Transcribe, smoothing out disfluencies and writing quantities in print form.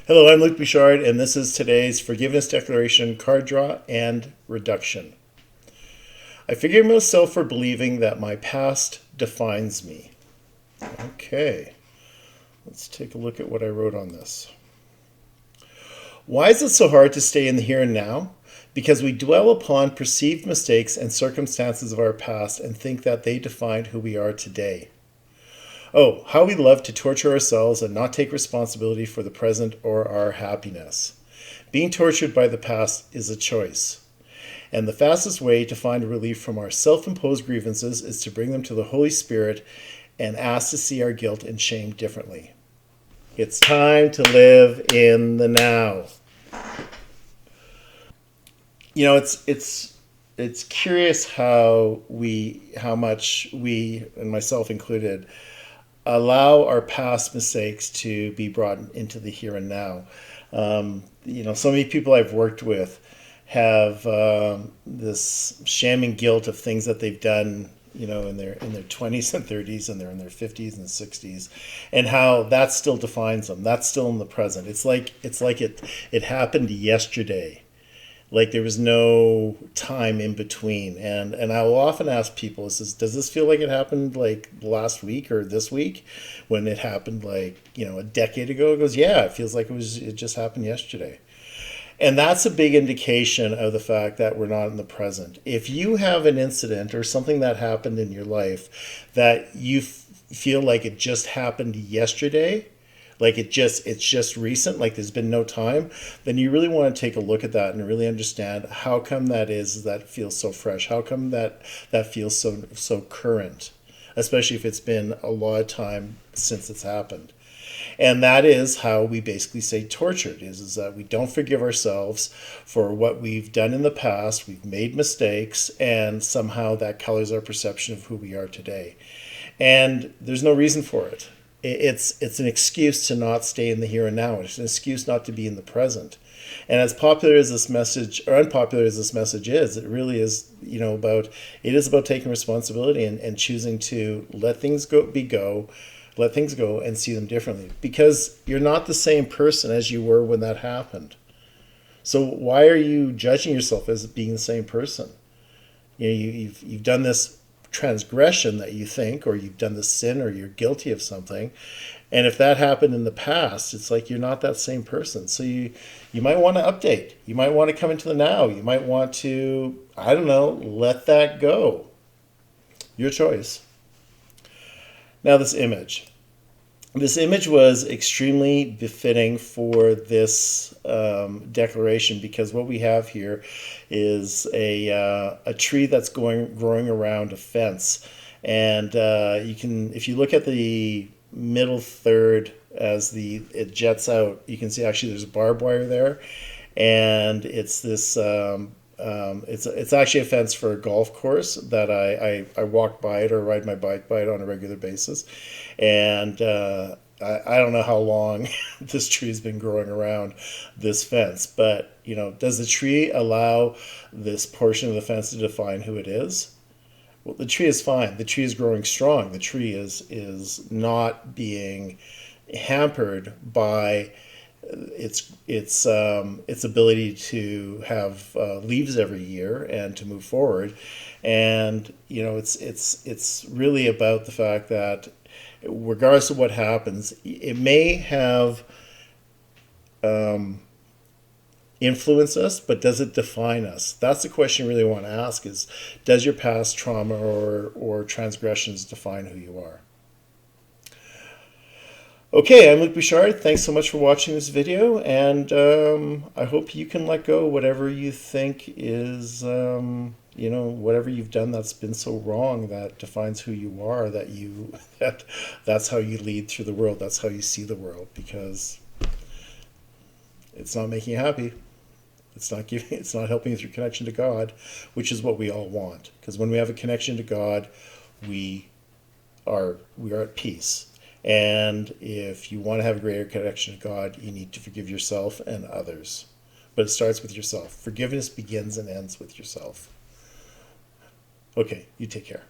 Hello, I'm Luke Bouchard, and this is today's Forgiveness Declaration card draw and reduction. I forgive myself for believing that my past defines me. Okay, let's take a look at what I wrote on this. Why is it so hard to stay in the here and now? Because we dwell upon perceived mistakes and circumstances of our past and think that they define who we are today. Oh, how we love to torture ourselves and not take responsibility for the present or our happiness. Being tortured by the past is a choice. And the fastest way to find relief from our self-imposed grievances is to bring them to the Holy Spirit and ask to see our guilt and shame differently. It's time to live in the now. You know, it's curious how much we, and myself included, allow our past mistakes to be brought into the here and now. So many people I've worked with have this shame and guilt of things that they've done, in their 20s and 30s, and they're in their 50s and 60s, and how that still defines them. That's still in the present. It's like it happened yesterday. Like there was no time in between. And I will often ask people, does this feel like it happened like last week or this week, when it happened like, a decade ago? It goes, yeah, it feels like it just happened yesterday. And that's a big indication of the fact that we're not in the present. If you have an incident or something that happened in your life that you feel like it just happened yesterday, like it's just recent, like there's been no time, then you really want to take a look at that and really understand how come that feels so fresh, how come that feels so current, especially if it's been a lot of time since it's happened. And that is how we basically say tortured, is that we don't forgive ourselves for what we've done in the past. We've made mistakes, and somehow that colors our perception of who we are today. And there's no reason for it. It's an excuse to not stay in the here and now. It's an excuse not to be in the present. And as popular as this message, or unpopular as this message is, it really is, about taking responsibility and choosing to let things go, let things go and see them differently. Because you're not the same person as you were when that happened. So why are you judging yourself as being the same person? You've done this transgression that you think, or you've done the sin, or you're guilty of something, and if that happened in the past, it's like you're not that same person. So you might want to update, you might want to come into the now, you might want to, let that go. Your choice. Now this image was extremely befitting for this declaration, because what we have here is a tree that's growing around a fence, and if you look at the middle third as it jets out, you can see actually there's barbed wire there, and it's this. It's actually a fence for a golf course that I walk by it or ride my bike by it on a regular basis. And I don't know how long this tree has been growing around this fence, but does the tree allow this portion of the fence to define who it is? Well, the tree is fine. The tree is growing strong. The tree is not being hampered by its ability to have leaves every year and to move forward. And it's really about the fact that regardless of what happens, it may have influence us, but does it define us? That's the question you really want to ask, is does your past trauma or transgressions define who you are? Okay, I'm Luke Bouchard. Thanks so much for watching this video, and I hope you can let go whatever you think is, whatever you've done that's been so wrong that defines who you are, that's how you lead through the world, that's how you see the world, because it's not making you happy. It's not helping you through connection to God, which is what we all want. Because when we have a connection to God, we are at peace. And if you want to have a greater connection to God, you need to forgive yourself and others. But it starts with yourself. Forgiveness begins and ends with yourself. Okay, you take care.